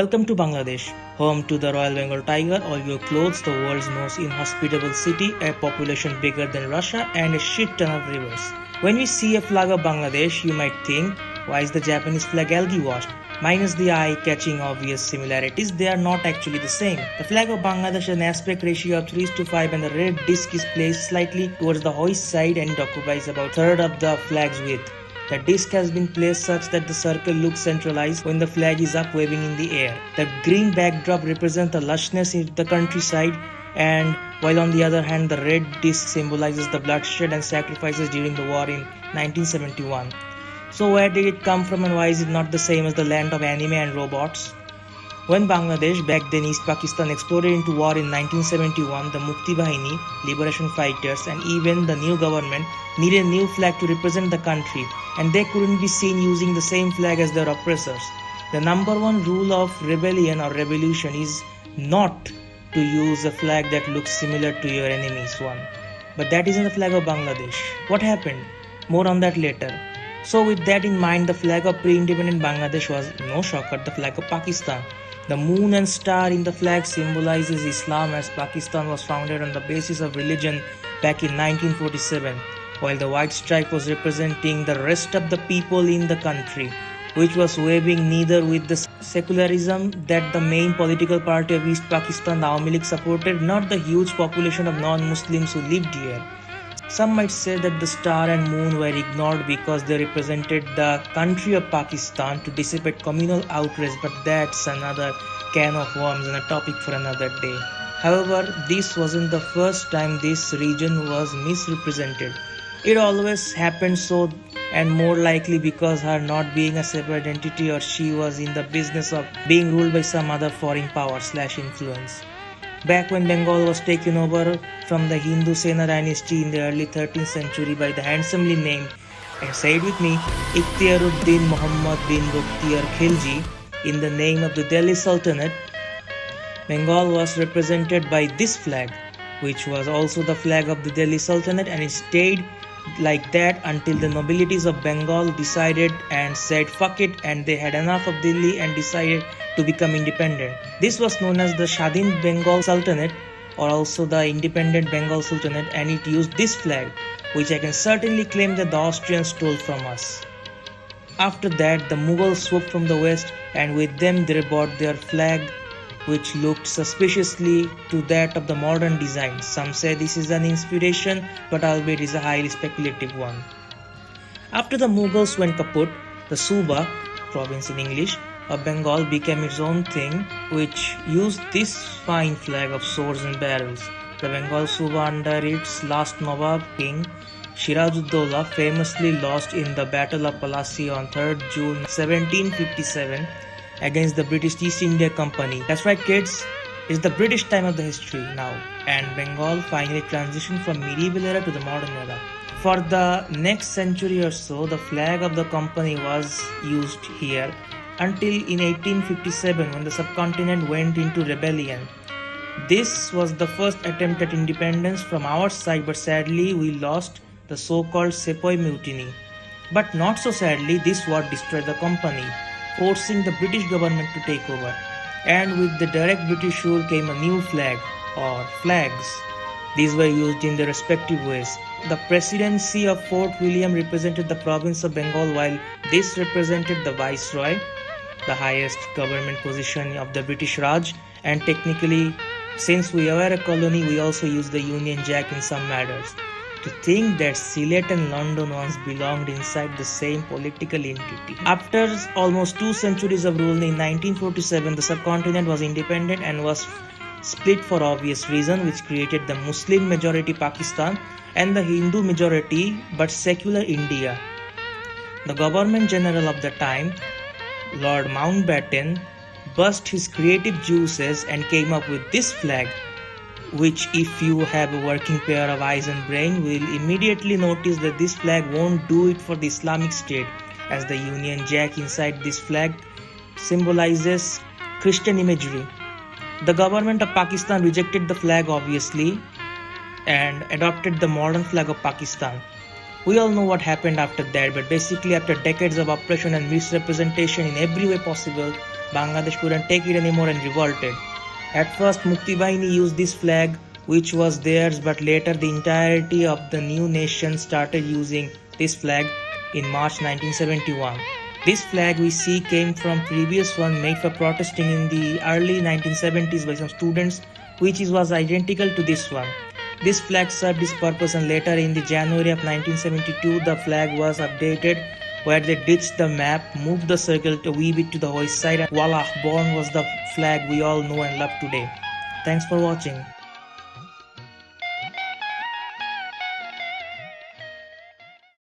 Welcome to Bangladesh, home to the Royal Bengal tiger, all your clothes, the world's most inhospitable city, a population bigger than Russia, and a shit ton of rivers. When we see a flag of Bangladesh, you might think, why is the Japanese flag algae washed? Minus the eye-catching obvious similarities, they are not actually the same. The flag of Bangladesh has an aspect ratio of 3:5 and the red disc is placed slightly towards the hoist side and it occupies about a third of the flag's width. The disc has been placed such that the circle looks centralized when the flag is up waving in the air. The green backdrop represents the lushness in the countryside, and while on the other hand the red disc symbolizes the bloodshed and sacrifices during the war in 1971. So where did it come from and why is it not the same as the land of anime and robots? When Bangladesh, back then East Pakistan, exploded into war in 1971, the Mukti Bahini, liberation fighters, and even the new government needed a new flag to represent the country, and they couldn't be seen using the same flag as their oppressors. The number one rule of rebellion or revolution is not to use a flag that looks similar to your enemy's one. But that isn't the flag of Bangladesh. What happened? More on that later. So with that in mind, the flag of pre-independent Bangladesh was, no shocker, the flag of Pakistan. The moon and star in the flag symbolizes Islam, as Pakistan was founded on the basis of religion back in 1947, while the white stripe was representing the rest of the people in the country, which was waving neither with the secularism that the main political party of East Pakistan, the Awami League, supported, nor the huge population of non-Muslims who lived here. Some might say that the star and moon were ignored because they represented the country of Pakistan to dissipate communal outrage, but that's another can of worms and a topic for another day. However, this wasn't the first time this region was misrepresented. It always happened so, and more likely because her not being a separate entity, or she was in the business of being ruled by some other foreign power/influence. Back when Bengal was taken over from the Hindu Sena dynasty in the early 13th century by the handsomely named, and say it with me, Ikhtiaruddin Muhammad bin Bukhtiyar Khilji, in the name of the Delhi Sultanate, Bengal was represented by this flag, which was also the flag of the Delhi Sultanate, and it stayed like that until the nobilities of Bengal decided and said fuck it, and they had enough of Delhi and decided to become independent. This was known as the Shadin Bengal Sultanate, or also the Independent Bengal Sultanate, and it used this flag, which I can certainly claim that the Austrians stole from us. After that, the Mughals swooped from the west, and with them they brought their flag, which looked suspiciously to that of the modern design. Some say this is an inspiration, but albeit is a highly speculative one. After the Mughals went kaput, the Suba, province in English, of Bengal became its own thing, which used this fine flag of swords and barrels. The Bengal Suba under its last Nawab king, Siraj-ud-Dowla, famously lost in the Battle of Plassey on 3rd June 1757 against the British East India Company. That's right kids, it's the British time of the history now, and Bengal finally transitioned from medieval era to the modern era. For the next century or so, the flag of the company was used here until in 1857 when the subcontinent went into rebellion. This was the first attempt at independence from our side, but sadly we lost the so-called Sepoy Mutiny. But not so sadly, this war destroyed the company, forcing the British government to take over. And with the direct British rule came a new flag, or flags. These were used in their respective ways. The presidency of Fort William represented the province of Bengal, while this represented the viceroy, the highest government position of the British Raj, and technically, since we were a colony, we also used the Union Jack in some matters. To think that Sylhet and London once belonged inside the same political entity. After almost 2 centuries of rule, in 1947 the subcontinent was independent and was split for obvious reason, which created the Muslim majority Pakistan and the Hindu majority but secular India. The Governor General of the time, Lord Mountbatten, burst his creative juices and came up with this flag, which if you have a working pair of eyes and brain will immediately notice that this flag won't do it for the Islamic State, as the Union Jack inside this flag symbolizes Christian imagery. The government of Pakistan rejected the flag obviously and adopted the modern flag of Pakistan. We all know what happened after that, but basically after decades of oppression and misrepresentation in every way possible, Bangladesh couldn't take it anymore and revolted. At first, Mukti Bahini used this flag, which was theirs, but later the entirety of the new nation started using this flag in March 1971. This flag we see came from previous one made for protesting in the early 1970s by some students, which was identical to this one. This flag served its purpose, and later in the January of 1972 the flag was updated where they ditched the map, moved the circle a wee bit to the west side, and voila, born was the flag we all know and love today. Thanks for watching.